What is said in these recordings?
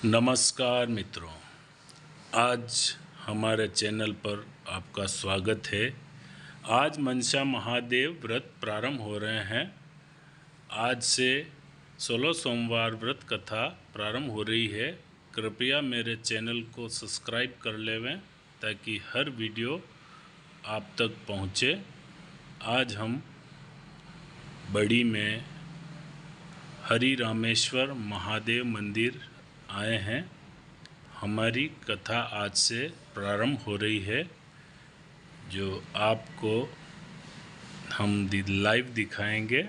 नमस्कार मित्रों, आज हमारे चैनल पर आपका स्वागत है। आज मनसा महादेव व्रत प्रारंभ हो रहे हैं। आज से 16 सोमवार व्रत कथा प्रारंभ हो रही है। कृपया मेरे चैनल को सब्सक्राइब कर लेवें ताकि हर वीडियो आप तक पहुँचे। आज हम बड़ी में हरि रामेश्वर महादेव मंदिर आए हैं। हमारी कथा आज से प्रारंभ हो रही है, जो आपको हम लाइव दिखाएंगे।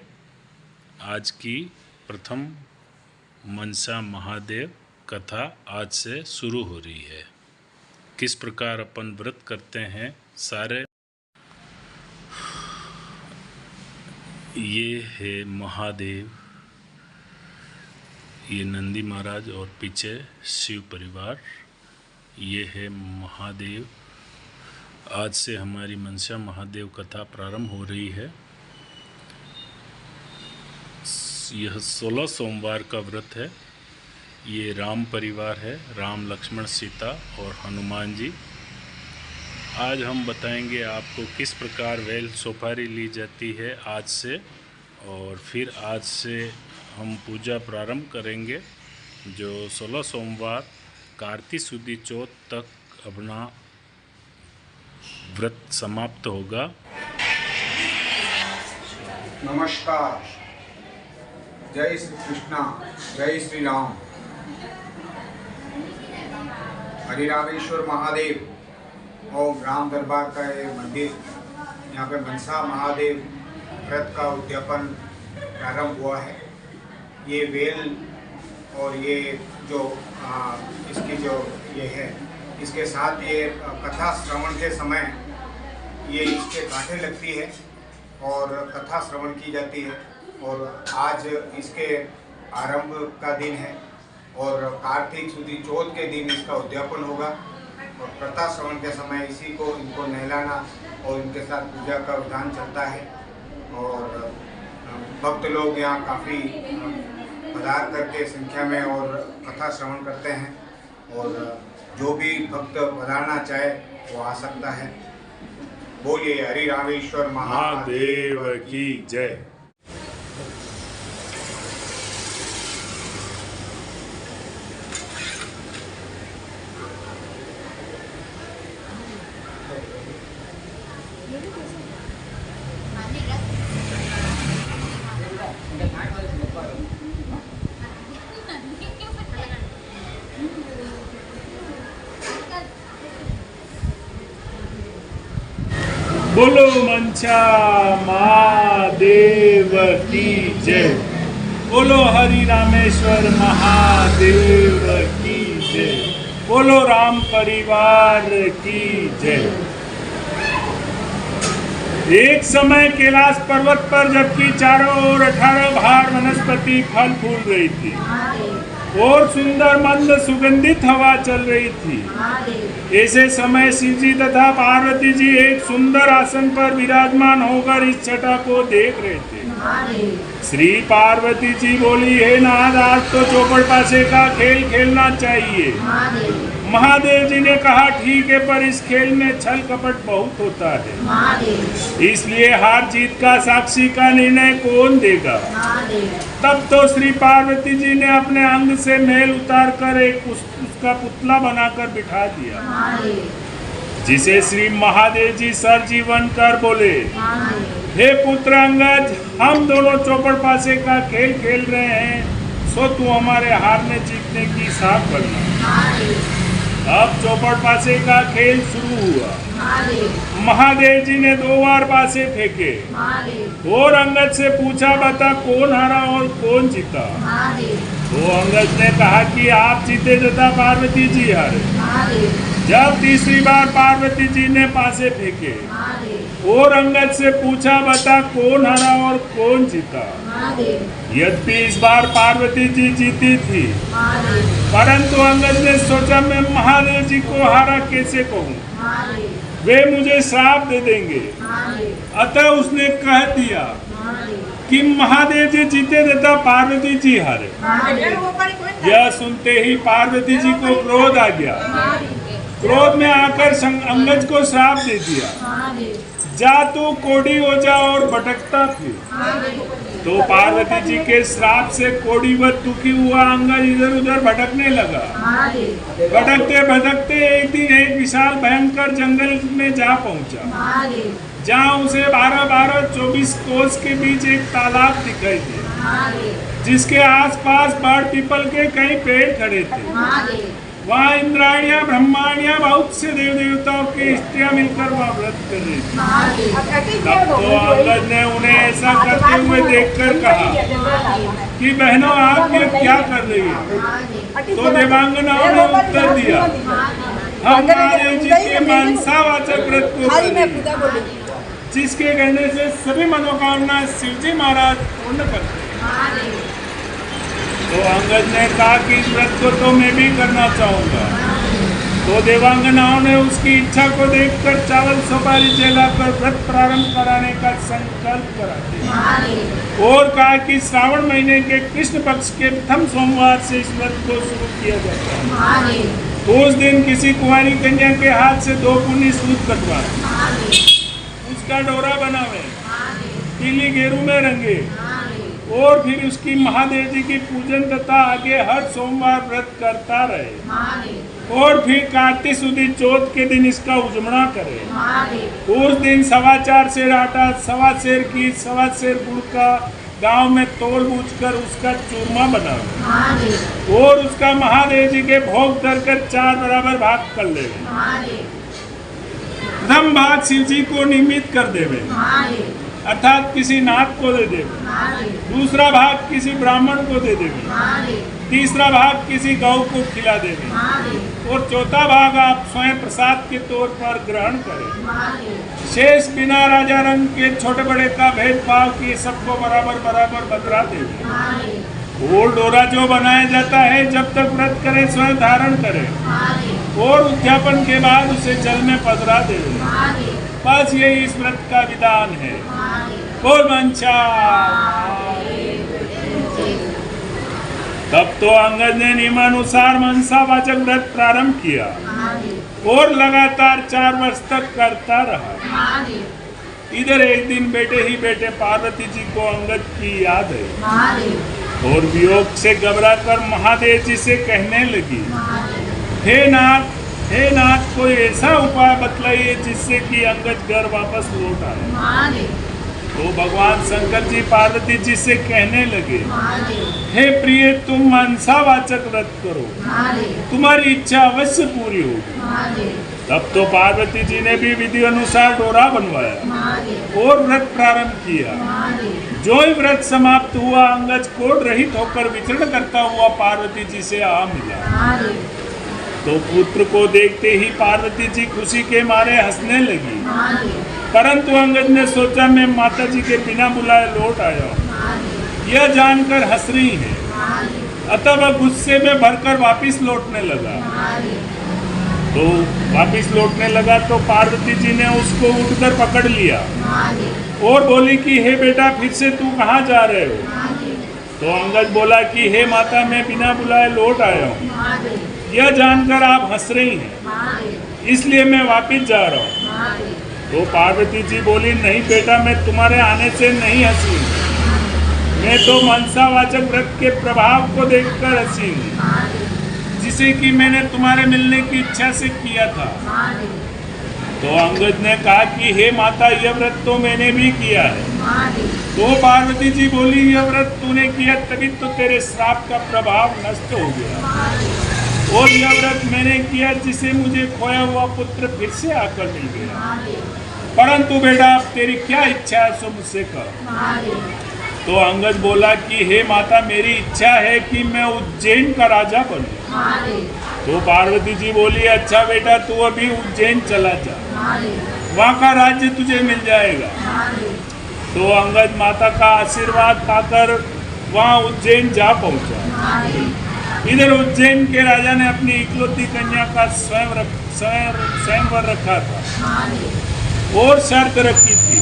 आज की प्रथम मनसा महादेव कथा आज से शुरू हो रही है। किस प्रकार अपन व्रत करते हैं सारे। ये है महादेव, ये नंदी महाराज और पीछे शिव परिवार। ये है महादेव। आज से हमारी मनसा महादेव कथा प्रारंभ हो रही है। यह 16 सोमवार का व्रत है। ये राम परिवार है, राम लक्ष्मण सीता और हनुमान जी। आज हम बताएंगे आपको किस प्रकार वेल सुपारी ली जाती है आज से, और फिर आज से हम पूजा प्रारंभ करेंगे, जो 16 सोमवार कार्तिक सुदी चौथ तक अपना व्रत समाप्त होगा। नमस्कार, जय श्री कृष्णा, जय श्री राम। हरि रामेश्वर महादेव और राम दरबार का ये मंदिर, यहाँ पे मनसा महादेव व्रत का उद्यापन प्रारंभ हुआ है। ये वेल और ये जो इसकी जो ये है, इसके साथ ये कथा श्रवण के समय ये इसके कांटे लगती है और कथा श्रवण की जाती है। और आज इसके आरंभ का दिन है और कार्तिक सुदी चौथ के दिन इसका उद्यापन होगा। और कथा श्रवण के समय इसी को इनको नहलाना और इनके साथ पूजा का विधान चलता है। और भक्त लोग यहाँ काफ़ी पधार करके संख्या में और कथा श्रवण करते हैं। और जो भी भक्त पधारना चाहे वो आ सकता है। बोलिए हरि रामेश्वर महादेव की जय। बोलो मनसा महादेव की जय। बोलो हरि रामेश्वर महादेव की जय। बोलो राम परिवार की जय। एक समय कैलाश पर्वत पर जबकि चारों ओर 18 भार वनस्पति फल फूल रही थी और सुंदर मंद सुगंधित हवा चल रही थी। ऐसे समय शिव जी तथा पार्वती जी एक सुंदर आसन पर विराजमान होकर इस छटा को देख रहे थे। श्री पार्वती जी बोली, हे नाथ, आज तो चौपड़ पासे का खेल खेलना चाहिए। महादेव जी ने कहा, ठीक है, पर इस खेल में छल कपट बहुत होता है, इसलिए हार जीत का साक्षी का निर्णय कौन देगा। तब तो श्री पार्वती जी ने अपने अंग से मैल उतार कर एक उसका पुतला बनाकर बिठा दिया, जिसे श्री महादेव जी सर जीवन कर बोले, हे पुत्र अंगद, हम दोनों चौपड़ पासे का खेल खेल रहे हैं, सो तू हमारे हारने जीतने की साथ बनना। अब चौपड़ पासे का खेल शुरू हुआ। महादेव जी ने 2 बार पासे फेंके और अंगद से पूछा, बता कौन हारा और कौन जीता। तो अंगद ने कहा कि आप जीते तथा पार्वती जी हारे। जब तीसरी बार पार्वती जी ने पासे फेंके और अंगद से पूछा, बता कौन हारा और कौन जीता। यद्यपि इस बार पार्वती जी जीती थी, परंतु अंगद ने सोचा, मैं महादेव जी को हारा कैसे कहूँ, वे मुझे श्राप दे देंगे। अतः उसने कह दिया, कि महादेव जी जीते तथा पार्वती जी हारे। यह सुनते ही पार्वती जी को क्रोध आ गया। क्रोध में आकर अंगद को श्राप दे दिया, जा तू कोढ़ी हो जा और भटकता फिर। तो पार्वती जी के श्राप से कोढ़ीवत दुखी हुआ अंगद इधर उधर भटकने लगा। भटकते भटकते एक दिन एक विशाल भयंकर जंगल में जा पहुंचा, जहाँ उसे 12-24 कोस के बीच एक तालाब दिखाई दिया, जिसके आसपास बड़ पीपल के कई पेड़ खड़े थे। वहाँ इंद्राणियाँ ब्रह्माणियाँ बहुत से देव देवताओं की स्त्रियाँ मिलकर वहाँ व्रत कर रही थी। तब तो अंगद ने उन्हें ऐसा करते हुए देखकर कहा कि बहनों आप ये क्या कर रही है? तो देवांगनाओं ने उत्तर दिया, हम महादेव जी के मनसावाचक व्रत को कर रहे हैं, जिसके करने से सभी मनोकामना शिव जी महाराज पूर्ण करते हैं। तो अंगद ने कहा कि इस व्रत को तो मैं भी करना चाहूँगा। तो देवांगनाओं ने उसकी इच्छा को देखकर चावल सुपारी जलाकर व्रत प्रारंभ कराने का संकल्प करा दिया और कहा कि श्रावण महीने के कृष्ण पक्ष के प्रथम सोमवार से इस व्रत को शुरू किया जाता है। तो उस दिन किसी कुंवारी कन्या के हाथ से 2 पुनी सूत कटवाए, उसका डोरा बनावे, पीली गेरू में रंगे और फिर उसकी महादेव जी की पूजन तथा आगे हर सोमवार व्रत करता रहे और फिर कार्तिक सुदी चौथ के दिन इसका उजमना करे। उस दिन 4.25 सेर आटा, 1.25 सेर घी, 1.25 सेर गुड़ का गांव में तोड़ बूझ कर उसका चूरमा बनावे और उसका महादेव जी के भोग धरकर 4 बराबर भाग कर ले। प्रथम भाग शिव जी को निमित्त कर देवे, अर्थात किसी नाथ को दे देवे। दूसरा भाग किसी ब्राह्मण को दे देवे। तीसरा भाग किसी गौ को खिला देवे और चौथा भाग आप स्वयं प्रसाद के तौर पर ग्रहण करें। शेष बिना राजा रंग के छोटे बड़े का भेदभाव किए सबको बराबर बराबर बदला देवे। और डोरा जो बनाया जाता है जब तक व्रत करे स्वयं धारण करे और उद्यापन के बाद उसे जल में पधरा देवे। बस यही इस व्रत का विधान है। बोल मंचा। तब तो अंगद ने नियमानुसार मनसावाचक व्रत प्रारंभ किया और लगातार 4 वर्ष तक करता रहा। इधर एक दिन बेटे ही बेटे पार्वती जी को अंगद की याद है और वियोग से घबराकर महादेव जी से कहने लगी, हे नाथ कोई ऐसा उपाय बतलाइए जिससे कि अंगद घर वापस लौट आए। तो भगवान शंकर जी पार्वती जी से कहने लगे, हे प्रिय तुम मनसावाचक व्रत करो, तुम्हारी इच्छा अवश्य पूरी होगी। तब तो पार्वती जी ने भी विधि अनुसार डोरा बनवाया और व्रत प्रारंभ किया। जो ही व्रत समाप्त हुआ अंगद कोढ़ रहित होकर विचरण करता हुआ पार्वती जी से आ मिला। तो पुत्र को देखते ही पार्वती जी खुशी के मारे हंसने लगी, परंतु अंगद ने सोचा मैं माता जी के बिना बुलाए लौट आया हूँ, यह जानकर हंस रही है। अतः वह गुस्से में भरकर वापिस लौटने लगा। तो वापिस लौटने लगा तो पार्वती जी ने उसको उठकर पकड़ लिया और बोली कि हे बेटा फिर से तू कहाँ जा रहे हो? तो अंगद बोला कि हे माता मैं बिना बुलाए लौट आया हूँ, यह जानकर आप हंस रही हैं, इसलिए मैं वापिस जा रहा हूँ। तो पार्वती जी बोली नहीं बेटा मैं तुम्हारे आने से नहीं हंसी, मैं तो मनसावाचक व्रत के प्रभाव को देखकर हंसी हूँ, जिसे कि मैंने तुम्हारे मिलने की इच्छा से किया था। तो अंगद ने कहा कि हे माता यह व्रत तो मैंने भी किया है। तो पार्वती जी बोली यह व्रत तूने किया तभी तो तेरे श्राप का प्रभाव नष्ट हो गया और यह व्रत मैंने किया जिसे मुझे खोया हुआ पुत्र फिर से आकर मिल गया। परंतु बेटा अब तेरी क्या इच्छा है सो मुझसे कह। तो अंगद बोला कि हे माता मेरी इच्छा है कि मैं उज्जैन का राजा बनूं। तो पार्वती जी बोली अच्छा बेटा तू अभी उज्जैन चला जा, वहाँ का राज्य तुझे मिल जाएगा। तो अंगद माता का आशीर्वाद पाकर वहाँ उज्जैन जा पहुँचा। इधर उज्जैन के राजा ने अपनी इकलौती कन्या का स्वयंवर रखा था और शर्त रखी थी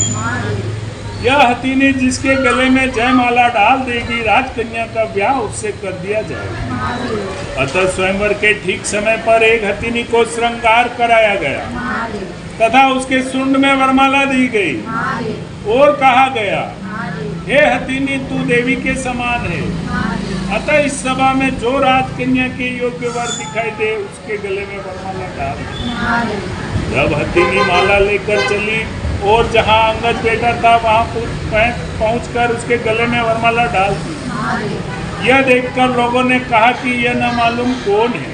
यह हथिनी जिसके गले में जयमाला डाल देगी, राजकन्या का ब्याह उससे कर दिया जाएगा। अतः स्वयंवर के ठीक समय पर एक हथिनी को श्रृंगार कराया गया तथा उसके सुंड में वरमाला दी गई और कहा गया, हे हथिनी तू देवी के समान है। अतः इस सभा में जो राजकन्या के योग्य वर दिखाई दे उसके गले में वरमाला डाल। जब हथिनी माला लेकर चली और जहाँ अंगद बैठा था वहाँ पहुंचकर उसके गले में वरमाला डाल दी। यह देखकर लोगों ने कहा कि यह न मालूम कौन है,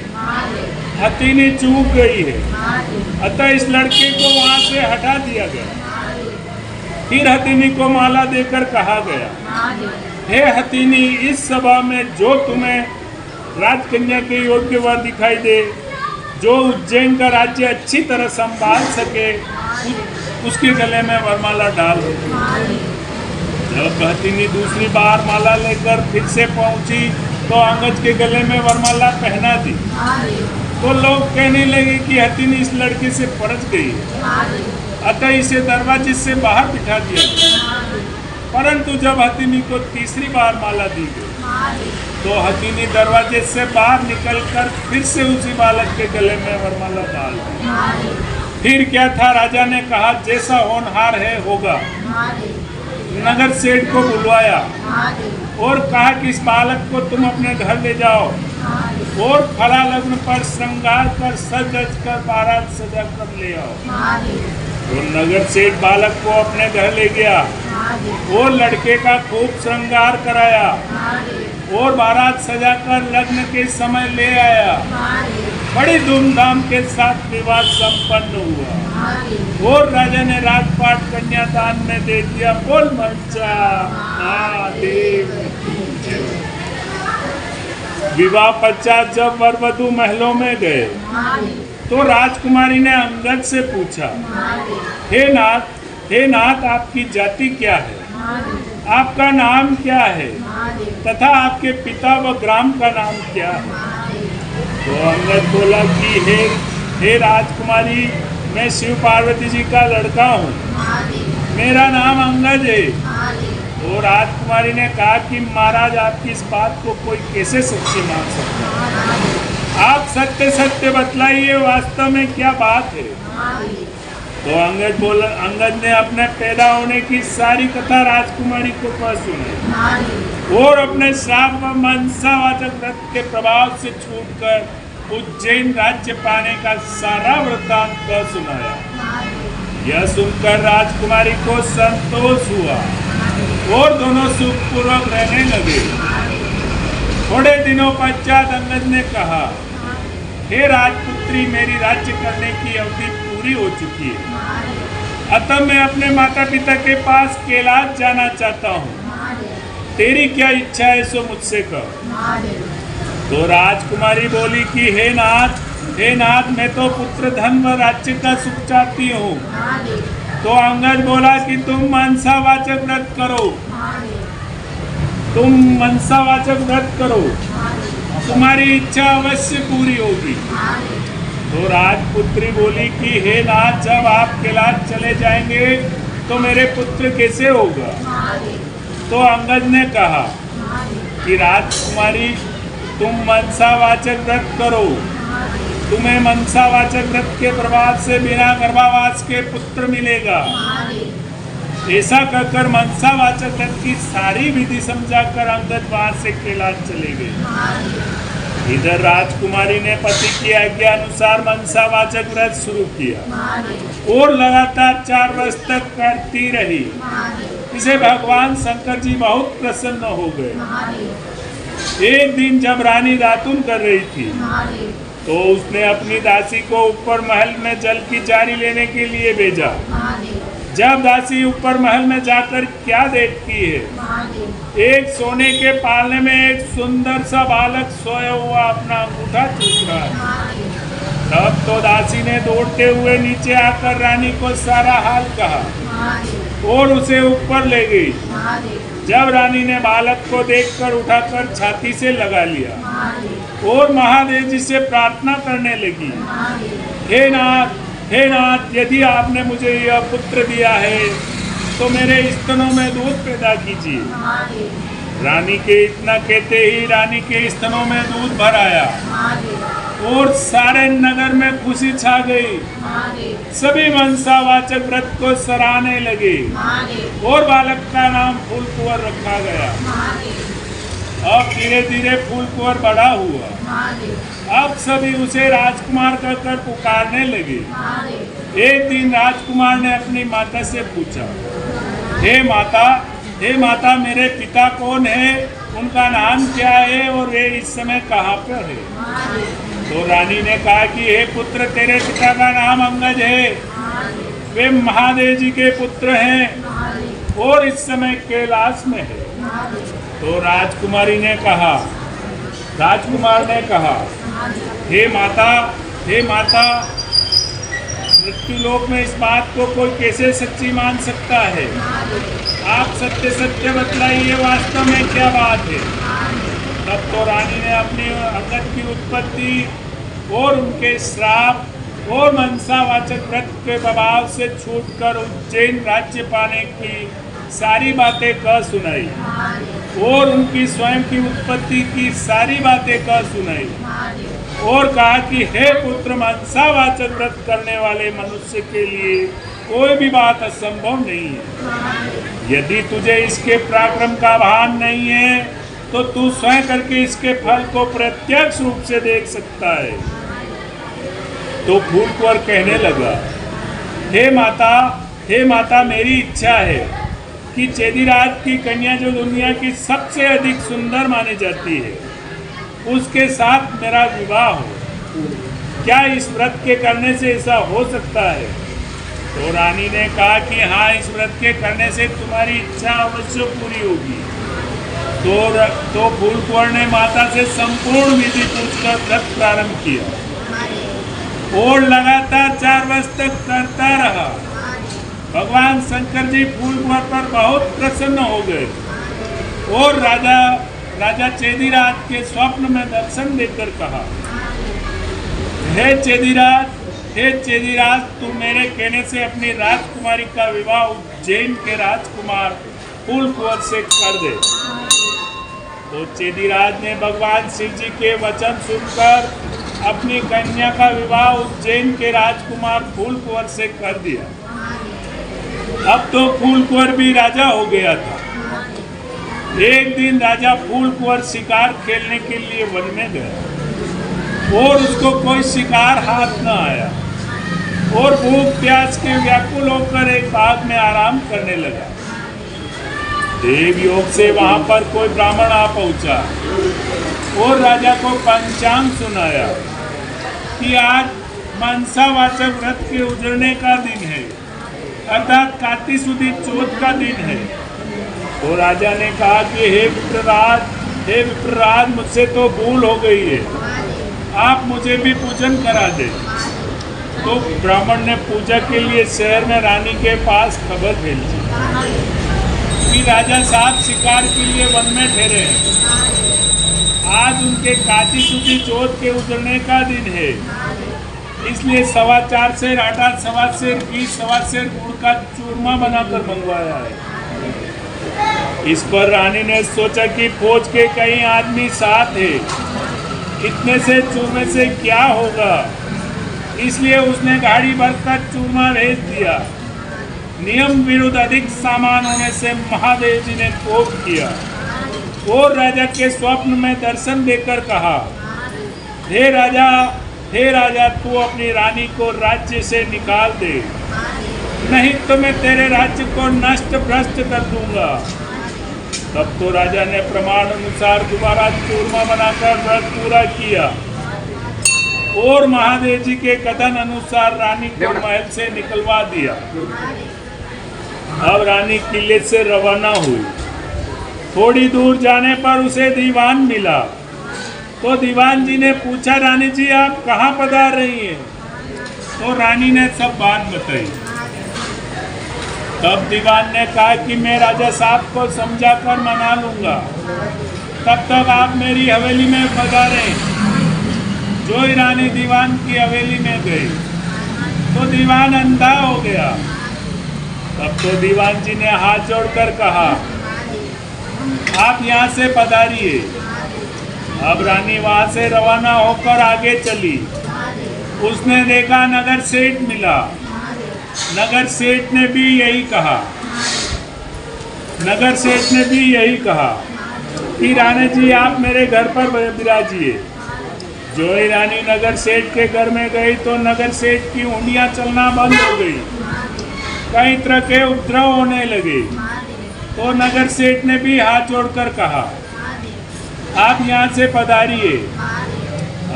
हथिनी चूक गई है। अतः इस लड़के को वहाँ से हटा दिया गया। फिर हथिनी को माला देकर कहा गया, हे हथिनी इस सभा में जो तुम्हें राजकन्या के योग्य वर दिखाई दे, जो उज्जैन का राज्य अच्छी तरह संभाल सके, उसके गले में वरमाला डाल दो। जब हथिनी दूसरी बार माला लेकर फिर से पहुंची तो अंगद के गले में वरमाला पहना दी। तो लोग कहने लगे कि हथिनी इस लड़के से परच गई है, अतः इसे दरवाजे से बाहर बिठा दिया। परंतु जब हथिनी को तीसरी बार माला दी गई तो हथिनी दरवाजे से बाहर निकलकर फिर से उसी बालक के गले में वरमाला डाल दी। फिर क्या था, राजा ने कहा जैसा होनहार है होगा। नगर सेठ को बुलवाया और कहा कि इस बालक को तुम अपने घर ले जाओ और फला लग्न पर श्रृंगार कर सज धज कर बारात सजा कर ले आओ। तो नगर सेठ बालक को अपने घर ले गया और लड़के का खूब श्रृंगार कराया और बारात सजाकर लग्न के समय ले आया। बड़ी धूमधाम के साथ विवाह संपन्न हुआ और राजा ने राजपाट कन्यादान में दे दिया। बोल मंचा महादेव। विवाह पश्चात जब वर वधू महलों में गए तो राजकुमारी ने अंगद से पूछा, हे नाथ आपकी जाति क्या है, आपका नाम क्या है तथा आपके पिता व ग्राम का नाम क्या है। तो अंगद बोला कि हे राजकुमारी, मैं शिव पार्वती जी का लड़का हूँ, मेरा नाम अंगद है। तो राजकुमारी ने कहा कि महाराज आपकी इस बात को कोई कैसे सच्ची मान सकता है, आप सत्य सत्य बतलाइए वास्तव में क्या बात है। तो अंगद ने अपने पैदा होने की सारी कथा राजकुमारी को कह सुनाई और अपने श्राप व मनसावाचक व्रत के प्रभाव से छूटकर उज्जैन राज्य पाने का सारा वृत्तांत कह सुनाया। यह सुनकर राजकुमारी को संतोष हुआ और दोनों सुखपूर्वक रहने लगे। थोड़े दिनों पश्चात अंगद ने कहा, हे राजपुत्री, मेरी राज्य करने की अवधि पूरी हो चुकी है, अतः मैं अपने माता पिता के पास कैलाश जाना चाहता हूँ। तेरी क्या इच्छा है सो मुझसे कह। तो राजकुमारी बोली कि हे नाथ, मैं तो पुत्र धन व राज्य का सुख चाहती हूँ। तो अंगद बोला कि तुम मनसावाचक व्रत करो, तुम्हारी इच्छा अवश्य पूरी होगी। तो राजपुत्री बोली कि हे नाथ, जब आप कैलाश चले जाएंगे तो मेरे पुत्र कैसे होगा। तो अंगद ने कहा कि राजकुमारी, तुम मनसावाचक व्रत करो, तुम्हें मनसावाचक व्रत के प्रभाव से बिना गर्भावास के पुत्र मिलेगा। ऐसा कहकर मनसावाचक व्रत की सारी विधि समझाकर अंगद वहां से कैलाश चले गए। इधर राजकुमारी ने पति की आज्ञा अनुसार मनसावाचक व्रत शुरू किया और लगातार 4 वर्ष तक करती रही। इसे भगवान शंकर जी बहुत प्रसन्न हो गए। एक दिन जब रानी दातुन कर रही थी तो उसने अपनी दासी को ऊपर महल में जल की जारी लेने के लिए भेजा। जब दासी ऊपर महल में जाकर क्या देखती है, एक सोने के पालने में एक सुंदर सा बालक सोया हुआ अपना अंगूठा चूस रहा है। तब तो दासी ने दौड़ते हुए नीचे आकर रानी को सारा हाल कहा और उसे ऊपर ले गई। जब रानी ने बालक को देखकर उठाकर छाती से लगा लिया और महादेव जी से प्रार्थना करने लगी, हे नाथ, यदि आपने मुझे यह पुत्र दिया है तो मेरे स्तनों में दूध पैदा कीजिए। रानी के इतना कहते ही रानी के स्तनों में दूध भर आया और सारे नगर में खुशी छा गई। सभी मनसावाचक व्रत को सराहने लगे और बालक का नाम फूल कुंवर रखा गया। अब धीरे धीरे फूल कुंवर बड़ा हुआ। अब सभी उसे राजकुमार कहकर पुकारने लगे। एक दिन राजकुमार ने अपनी माता से पूछा, हे माता मेरे पिता कौन है, उनका नाम क्या है और वे इस समय कहाँ पर है? तो रानी ने कहा कि हे पुत्र, तेरे पिता का नाम अंगज है, वे महादेव जी के पुत्र हैं और इस समय कैलाश में है। तो राजकुमार ने कहा, हे माता, मृत्युलोक में इस बात को कोई कैसे सच्ची मान सकता है? आप सत्य बतलाइए, वास्तव में क्या बात है? तब तो रानी ने अपनी अंगद की उत्पत्ति और उनके श्राप और मनसावाचक व्रत के प्रभाव से छूटकर उज्जैन राज्य पाने की सारी बातें कह सुनाई और उनकी स्वयं की उत्पत्ति की सारी बातें कह सुनाई और कहा कि हे पुत्र, मनसावाचक व्रत करने वाले मनुष्य के लिए कोई भी बात असंभव नहीं है। यदि तुझे इसके पराक्रम का भान नहीं है तो तू स्वयं करके इसके फल को प्रत्यक्ष रूप से देख सकता है। तो फूल कुंवर कहने लगा, हे माता, मेरी इच्छा है कि चेदीराज की कन्या जो दुनिया की सबसे अधिक सुंदर मानी जाती है, उसके साथ मेरा विवाह हो। क्या इस व्रत के करने से ऐसा हो सकता है? तो रानी ने कहा कि हाँ, इस व्रत के करने से तुम्हारी इच्छा अवश्य पूरी होगी। तो फूल कुंवर ने माता से संपूर्ण विधि पूछकर व्रत प्रारंभ किया और लगातार 4 वर्ष तक करता रहा। भगवान शंकर जी फूल कुंवर पर बहुत प्रसन्न हो गए और राजा चेदीराज के स्वप्न में दर्शन देकर कहा, हे चेदीराज, तू मेरे कहने से अपनी राजकुमारी का विवाह उज्जैन के राजकुमार फूल कुंवर से कर दे। तो चेदीराज ने भगवान शिव जी के वचन सुनकर अपनी कन्या का विवाह उज्जैन के राजकुमार फूल कुंवर से कर दिया। अब तो फूल कुंवर भी राजा हो गया था। एक दिन राजा फूल कुंवर शिकार खेलने के लिए वन में गया और उसको कोई शिकार हाथ न आया और भूख प्यास के व्याकुल होकर एक बाग में आराम करने लगा। देव योग से वहां पर कोई ब्राह्मण आ पहुंचा और राजा को पंचांग सुनाया कि आज मनसावाचक व्रत के उजड़ने का दिन है, अर्थात कार्तिक सुदी चौथ का दिन है। तो राजा ने कहा कि हे विप्रराज, मुझसे तो भूल हो गई है, आप मुझे भी पूजन करा दे। तो ब्राह्मण ने पूजा के लिए शहर में रानी के पास खबर भेजी कि राजा साहब शिकार के लिए वन में ठहरे हैं। आज उनके कार्तिक सुदी चौथ के उजड़ने का दिन है, इसलिए 4.25 सेर आटा, 1.25 सेर घी, 1.25 सेर गुड़ का चूरमा बनाकर मंगवाया है। इस पर रानी ने सोचा कि फौज के कई आदमी साथ है, इतने से चूरमे से क्या होगा, इसलिए उसने गाड़ी भरकर चूरमा भेज दिया। नियम विरुद्ध अधिक सामान होने से महादेव जी ने कोप किया और राजा के स्वप्न में दर्शन देकर कहा, हे राजा, तू अपनी रानी को राज्य से निकाल दे, नहीं तो मैं तेरे राज्य को नष्ट भ्रष्ट कर दूंगा। तब तो राजा ने प्रमाण अनुसार दोबारा चूरमा बनाकर व्रत पूरा किया और महादेव जी के कथन अनुसार रानी को महल से निकलवा दिया। अब रानी किले से रवाना हुई। थोड़ी दूर जाने पर उसे दीवान मिला। तो दीवान जी ने पूछा, रानी जी आप कहाँ पधार रही हैं? तो रानी ने सब बात बताई। तब दीवान ने कहा कि मैं राजा साहब को समझाकर मना लूंगा, तब तक आप मेरी हवेली में पधारें। जो ही रानी दीवान की हवेली में गई तो दीवान अंधा हो गया तब तो दीवान जी ने हाथ जोड़कर कहा, आप यहाँ से पधारिए। अब रानी वहाँ से रवाना होकर आगे चली। उसने देखा नगर सेठ मिला। नगर सेठ ने भी यही कहा कि रानी जी आप मेरे घर पर विराजिए। जो ही रानी नगर सेठ के घर में गई तो नगर सेठ की उंगलियां चलना बंद हो गई। कई तरह के उपद्रव होने लगे। तो नगर सेठ ने भी हाथ जोड़कर कहा, आप यहाँ से पधारिए।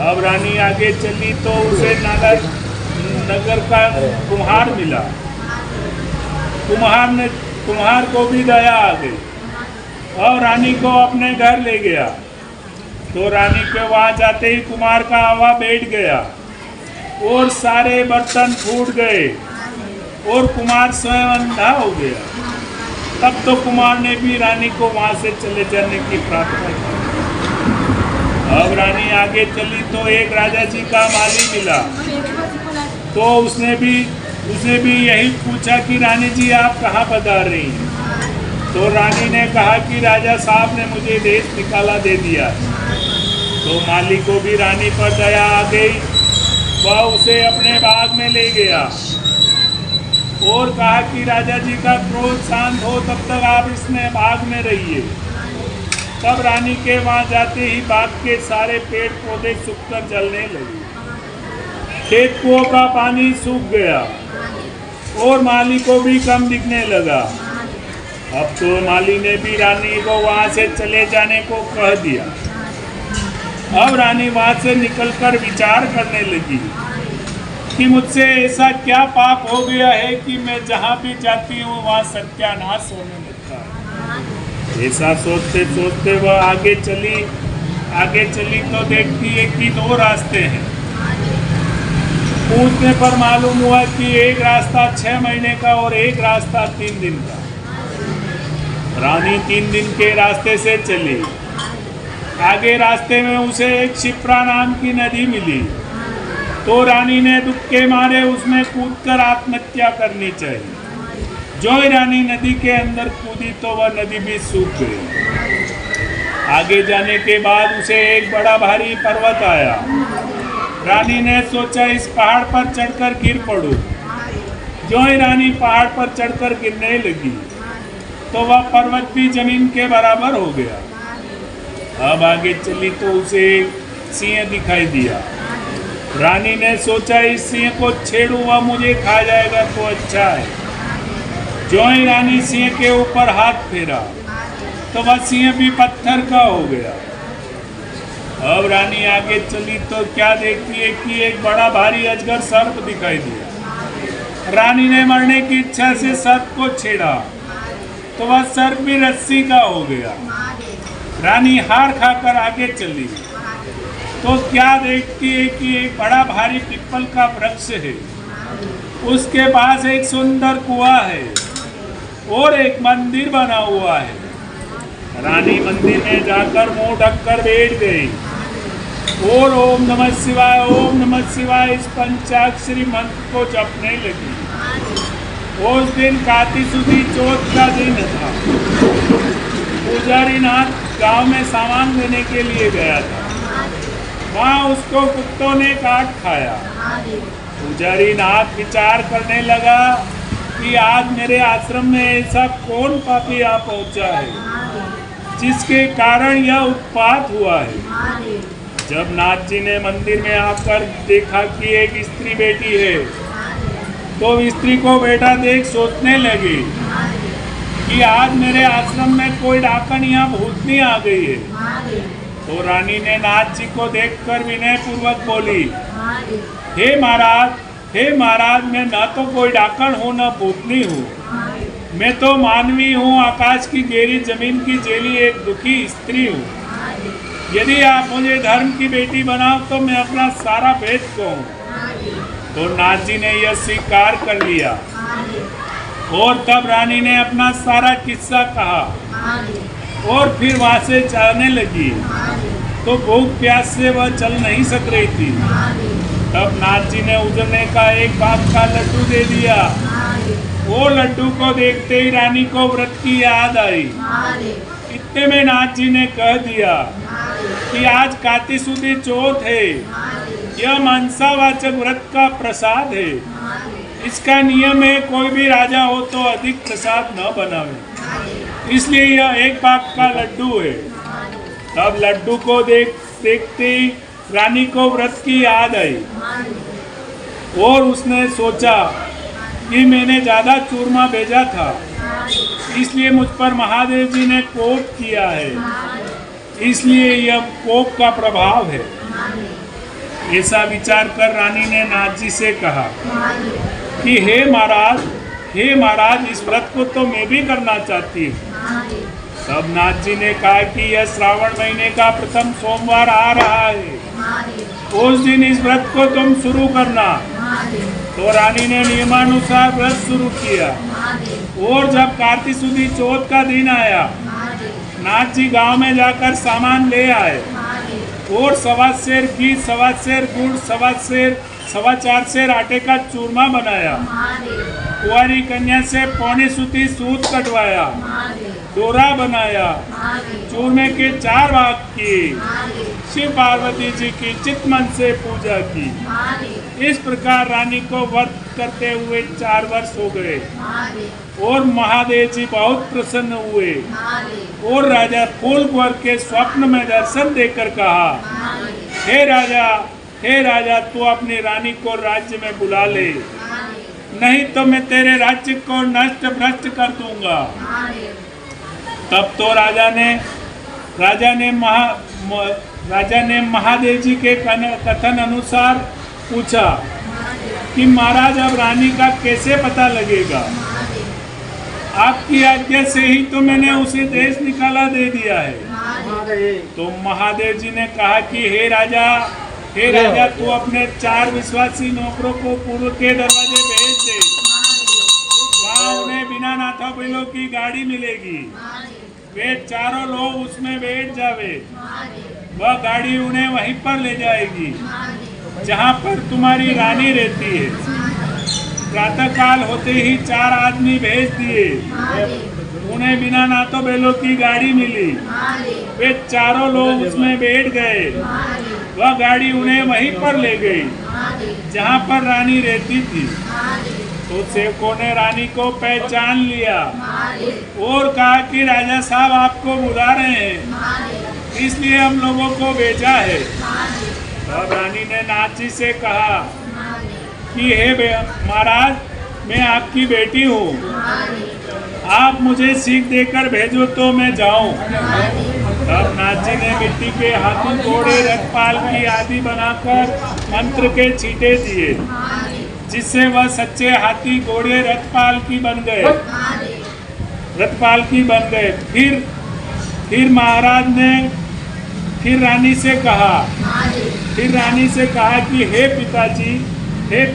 अब रानी आगे चली तो उसे नगर का कुम्हार मिला। कुम्हार को भी दया आ गई और रानी को अपने घर ले गया। तो रानी के वहाँ जाते ही कुम्हार का हवा बैठ गया और सारे बर्तन फूट गए और कुम्हार स्वयं अंधा हो गया। तब तो कुम्हार ने भी रानी को वहाँ से चले जाने की प्रार्थना की। अब रानी आगे चली तो एक राजा जी का माली मिला। तो उसने भी यही पूछा कि रानी जी आप कहाँ पधार रही हैं। तो रानी ने कहा कि राजा साहब ने मुझे देश निकाला दे दिया। तो माली को भी रानी पर दया आ गई। वह उसे अपने बाग में ले गया और कहा कि राजा जी का क्रोध शांत हो तब तक आप इसमें बाग में रहिए। तब रानी के वहाँ जाते ही बाग के सारे पेड़ पौधे सूखकर जलने लगे। खेत कुओं का पानी सूख गया और माली को भी कम दिखने लगा। अब तो माली ने भी रानी को वहाँ से चले जाने को कह दिया। अब रानी वहाँ से निकलकर विचार करने लगी कि मुझसे ऐसा क्या पाप हो गया है कि मैं जहाँ भी जाती हूँ वहाँ सत्यानाश होने लगता है। ऐसा सोचते सोचते वह आगे चली तो देखती है कि दो रास्ते हैं। पूछने पर मालूम हुआ कि एक रास्ता 6 महीने का और एक रास्ता 3 दिन का। रानी 3 दिन के रास्ते से चली। आगे रास्ते में उसे एक शिप्रा नाम की नदी मिली। तो रानी ने दुख के मारे उसमें कूदकर आत्महत्या करनी चाहिए। जो ही रानी नदी के अंदर कूदी तो वह नदी भी सूख गई। आगे जाने के बाद उसे एक बड़ा भारी पर्वत आया। रानी ने सोचा इस पहाड़ पर चढ़कर गिर पड़ूं। जो ही रानी पहाड़ पर चढ़कर गिरने लगी तो वह पर्वत भी जमीन के बराबर हो गया। अब आगे चली तो उसे एक सिंह दिखाई दिया। रानी ने सोचा इस सिंह को छेड़ूं, वह मुझे खा जाएगा तो अच्छा है। जो ही रानी सिंह के ऊपर हाथ फेरा तो वह सिंह भी पत्थर का हो गया। अब रानी आगे चली तो क्या देखती है कि एक बड़ा भारी अजगर सर्प दिखाई दिया। रानी ने मरने की इच्छा से सर्प को छेड़ा तो वह सर्प भी रस्सी का हो गया। रानी हार खाकर आगे चली तो क्या देखती है कि एक बड़ा भारी पीपल का वृक्ष है। उसके पास एक सुंदर कुआं है और एक मंदिर बना हुआ है। रानी मंदिर में जाकर मुंह ढककर बैठ गई और ओम नमः शिवाय इस पंचाक्षरी मंत्र को जपने लगी। उस दिन काती सुदी चौथ का दिन था। पुजारी नाथ गांव में सामान लेने के लिए गया था। वहाँ उसको कुत्तों ने काट खाया। पुजारी नाथ विचार करने लगा कि आज मेरे आश्रम में ऐसा कौन पापी आ पहुँचा है जिसके कारण यह उत्पात हुआ है। जब नाथ जी ने मंदिर में आकर देखा कि एक स्त्री बैठी है तो स्त्री को बैठा देख सोचने लगी कि आज मेरे आश्रम में कोई डाकन या भूतनी आ गई है। तो रानी ने नाथ जी को देखकर विनय पूर्वक बोली, हे महाराज, मैं न तो कोई डाकन हूँ न भूतनी हूँ। मैं तो मानवी हूँ, आकाश की घेरी जमीन की जेली एक दुखी स्त्री हूँ। यदि आप मुझे धर्म की बेटी बनाओ तो मैं अपना सारा भेद कहूँ। तो नाथ जी ने यह स्वीकार कर लिया और तब रानी ने अपना सारा किस्सा कहा और फिर वहाँ से जाने लगी। तो भूख प्यास से वह चल नहीं सक रही थी। तब नाथ जी ने उजड़ने का एक बाप का लड्डू दे दिया वो लड्डू को देखते ही रानी को व्रत की याद आई। इतने में नाथ जी ने कह दिया कि आज कार्तिक सुदी चौथ है, यह मनसावाचक व्रत का प्रसाद है। इसका नियम है कोई भी राजा हो तो अधिक प्रसाद न बनावे, इसलिए यह एक भाग का लड्डू है। तब लड्डू को देखते ही रानी को व्रत की याद आई और उसने सोचा कि मैंने ज़्यादा चूरमा भेजा था, इसलिए मुझ पर महादेव जी ने कोप किया है, इसलिए यह कोप का प्रभाव है। ऐसा विचार कर रानी ने नाथ जी से कहा कि हे महाराज, इस व्रत को तो मैं भी करना चाहती हूँ। तब नाथ जी ने कहा कि यह श्रावण महीने का प्रथम सोमवार आ रहा है, उस दिन इस व्रत को तुम शुरू करना। तो रानी ने नियमानुसार व्रत शुरू किया और जब कार्तिक सुदी चौथ का दिन आया, नाथ जी गांव में जाकर सामान ले आए और 1.25 सेर घी, 1.25 सेर गुड़, 4.25 सेर आटे का चूरमा बनाया। कुंवारी कन्या से पौनी सूती सूत कटवाया, डोरा बनाया, चूरमे के 4 भाग किए, शिव पार्वती जी की चित मन से पूजा की। इस प्रकार रानी को व्रत करते हुए 4 वर्ष हो गए और महादेव जी बहुत प्रसन्न हुए और राजा फूल कुंवर के स्वप्न में दर्शन देकर कहा, हे राजा, तू अपनी रानी को राज्य में बुला ले, नहीं तो मैं तेरे राज्य को नष्ट भ्रष्ट कर दूंगा। तब तो राजा ने महादेव जी के कथन अनुसार पूछा कि महाराज, अब रानी का कैसे पता लगेगा? आपकी आज्ञा से ही तो मैंने उसे देश निकाला दे दिया है। तो महादेव जी ने कहा कि हे राजा, तू अपने 4 विश्वासी नौकरों को पूर्व के दरवाजे भेज दे, वहाँ उन्हें बिना नाथा बैलों की गाड़ी मिलेगी, वे चारों लोग उसमें बैठ जावे, वह गाड़ी उन्हें वहीं पर ले जाएगी जहाँ पर तुम्हारी रानी रहती है। प्रातः काल होते ही 4 आदमी भेज दिए, उन्हें बिना नाथों बैलों की गाड़ी मिली, वे चारों लोग उसमें बैठ गए, वह गाड़ी उन्हें वहीं पर ले गई जहाँ पर रानी रहती थी। तो सेवकों ने रानी को पहचान लिया और कहा कि राजा साहब आपको बुला रहे हैं, इसलिए हम लोगों को भेजा है। तब रानी ने नाथ जी से कहा कि हे महाराज, मैं आपकी बेटी हूँ, आप मुझे सीख देकर भेजो तो मैं जाऊँ। तब नाथ जी ने मिट्टी के हाथी, घोड़े, रथपाल की आदि बनाकर मंत्र के छींटे दिए, जिससे वह सच्चे हाथी, घोड़े, रथपाल की बन गए। फिर महाराज ने फिर रानी से कहा कि हे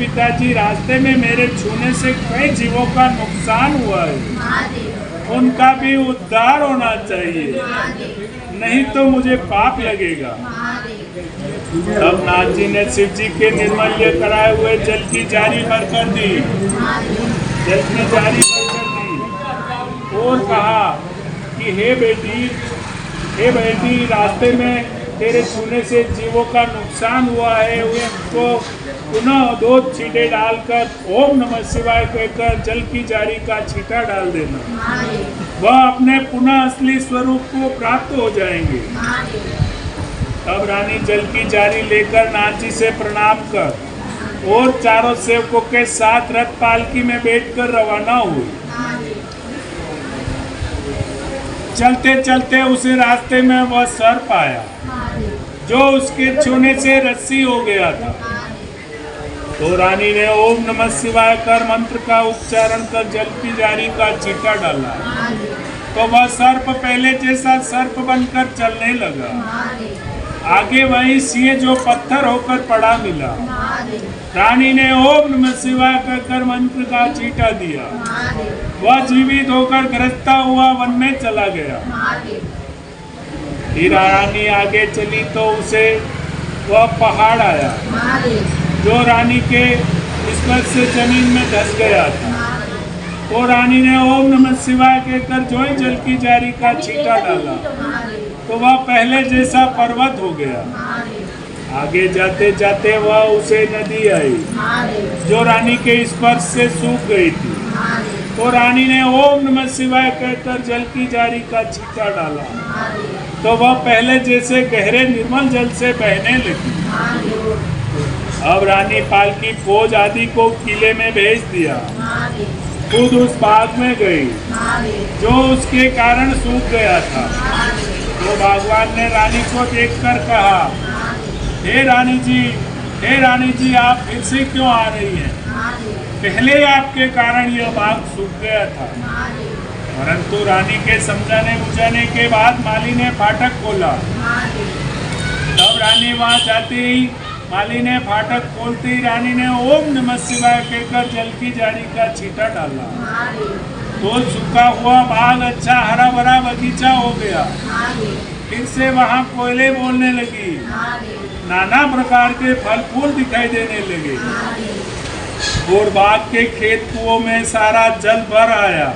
पिताजी, रास्ते में मेरे छूने से कई जीवों का नुकसान हुआ है, उनका भी उद्धार होना चाहिए, नहीं तो मुझे पाप लगेगा। तब नाथ जी ने शिव जी के निर्मल्य कराए हुए जल की जारी भर कर दी और कहा कि हे बेटी, रास्ते में तेरे छूने से जीवों का नुकसान हुआ है, उनको पुनः 2 छींटे डालकर ओम नमः शिवाय कहकर जल की जारी का छींटा डाल देना, वह अपने पुनः असली स्वरूप को प्राप्त हो जाएंगे। तब रानी जल की जारी लेकर नाथ जी से प्रणाम कर और चारों सेवकों के साथ रथ पालकी में बैठकर रवाना हुई। चलते चलते उसे रास्ते में वह सर्प आया जो उसके छूने से रस्सी हो गया था। तो रानी ने ओम नमः शिवाय कर मंत्र का उच्चारण कर जल की जारी का छींटा डाला, तो वह सर्प पहले जैसा सर्प बनकर चलने लगा। आगे वही सिंह जो पत्थर होकर पड़ा मिला। रानी ने ओम नमः शिवाय कहकर मंत्र का छींटा दिया, वह जीवित होकर गरजता हुआ वन में चला गया। फिर रानी आगे चली तो उसे वह पहाड़ आया जो रानी के स्पर्श से जमीन में धंस गया था। तो रानी ने ओम नमः शिवाय कहकर जो ही जल की जारी का छींटा डाला तो वह पहले जैसा पर्वत हो गया। आगे जाते जाते वह उसे नदी आई जो रानी के स्पर्श से सूख गई थी। तो रानी ने ओम नमः शिवाय कहकर जल की जारी का छींटा डाला तो वह पहले जैसे गहरे निर्मल जल से बहने लगी। अब रानी पाल की फौज आदि को किले में भेज दिया। खुद उस बाग में गई जो उसके कारण सूख गया था। तो भगवान ने रानी को देखकर कहा, हे रानी जी आप फिर से क्यों आ रही हैं? पहले आपके कारण यह बाग सूख गया था। परंतु रानी के समझाने बुझाने के बाद माली ने फाटक खोला। तब रानी वहां जाते ही माली ने फाटक खोलते ही रानी ने ओम नमः शिवाय कहकर जल की जारी का छींटा डाला तो सूखा हुआ बाग अच्छा हरा भरा बगीचा हो गया। फिर से वहाँ कोयले बोलने लगी, नाना प्रकार के फल फूल दिखाई देने लगे और बाग के खेत कुओं में सारा जल भर आया।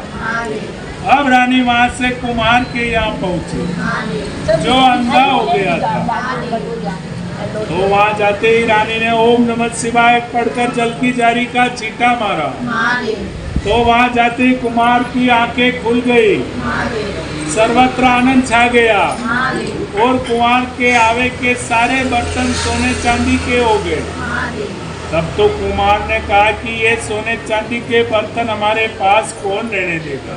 अब रानी वहाँ से कुम्हार के यहाँ पहुँची जो अंधा हो गया था। तो वहाँ जाते ही रानी ने ओम नमः शिवाय पढ़कर जल की जारी का छींटा मारा तो वहाँ जाते ही कुम्हार की आंखें खुल गई, सर्वत्र आनंद छा गया और कुम्हार के आवे के सारे बर्तन सोने चांदी के हो गए। तब तो कुम्हार ने कहा कि ये सोने चांदी के बर्तन हमारे पास कौन रहने देगा।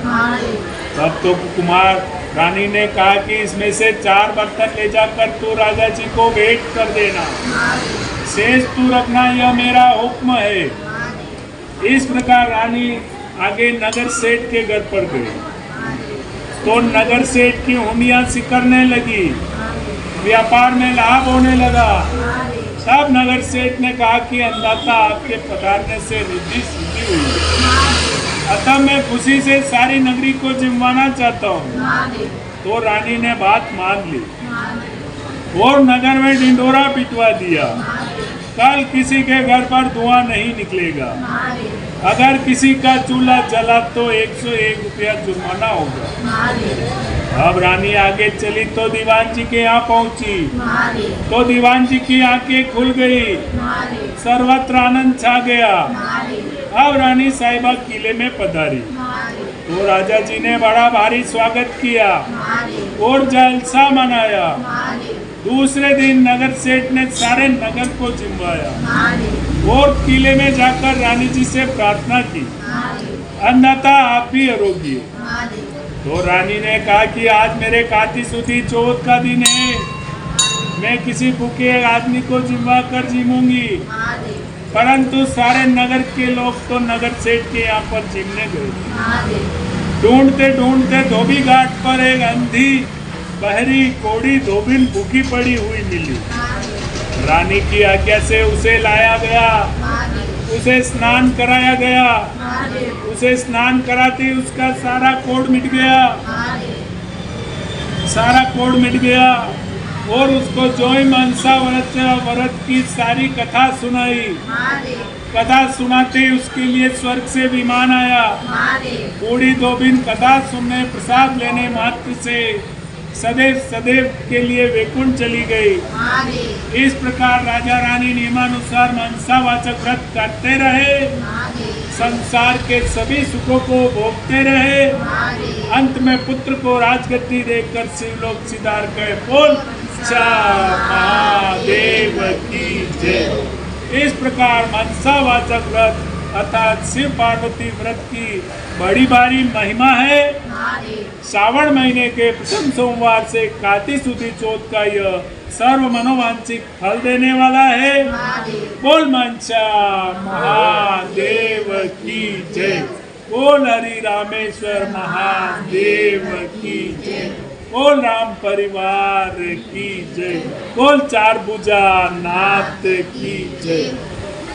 तब तो कुम्हार रानी ने कहा कि इसमें से 4 बर्तन ले जाकर तू राजा जी को भेंट कर देना, शेष तू रखना, यह मेरा हुक्म है। इस प्रकार रानी आगे नगर सेठ के घर पर गई तो नगर सेठ की हुंडियां सिकरने लगी, व्यापार में लाभ होने लगा। तब नगर सेठ ने कहा कि अन्नदाता आपके पधारने से रिद्धि सिद्धि हुई, अतः मैं खुशी से सारी नगरी को जिम्माना चाहता हूँ। तो रानी ने बात मान ली और नगर में ढिंढोरा पिटवा दिया, कल किसी के घर पर धुआं नहीं निकलेगा। अगर किसी का चूल्हा जला तो 101 रुपया जुर्माना होगा। अब रानी आगे चली तो दीवान जी के यहाँ पहुंची तो दीवान जी की आंखें खुल गई, सर्वत्र आनंद छा गया। अब रानी साहिबा किले में पधारी तो राजा जी ने बड़ा भारी स्वागत किया और जलसा मनाया। दूसरे दिन नगर सेठ ने सारे नगर को जिम्माया और किले में जाकर रानी जी से प्रार्थना की, अन्नदाता आप भी आरोग्य। तो रानी ने कहा कि आज मेरे काती सुधी चौथ का दिन है, मैं किसी भूखे आदमी को जिम्मा कर जिमूंगी। परंतु सारे नगर के लोग तो नगर सेठ के यहाँ पर जिमने गए। ढूंढते ढूंढते धोबी घाट पर एक अंधी बहरी कोड़ी धोबिन भूखी पड़ी हुई मिली। रानी की आज्ञा से उसे लाया गया, उसे स्नान कराया गया। उसे स्नान कराते उसका सारा कोढ़ मिट गया, और उसको जो ही मनसा व्रत की सारी कथा सुनाई। कथा सुनाते उसके लिए स्वर्ग से विमान आया। बूढ़ी धोबिन कथा सुनने प्रसाद लेने मात्र से सदैव सदैव के लिए वैकुंठ चली गई। इस प्रकार राजा रानी नियमानुसार मनसावाचक व्रत करते रहे, संसार के सभी सुखों को भोगते रहे। अंत में पुत्र को राजगद्दी देकर शिवलोक सिधार गए। बोल महादेव की जय। इस प्रकार मनसावाचक व्रत अर्थात शिव पार्वती व्रत की बड़ी भारी महिमा है। श्रावण महीने के प्रथम सोमवार से कार्तिक सुदी चौथ का यह सर्व मनोवांछित फल देने वाला है। बोल मनसा महादेव की जय। बोल हरि रामेश्वर महादेव की जय। बोल राम परिवार की जय। बोल चार भुजा नाथ की जय।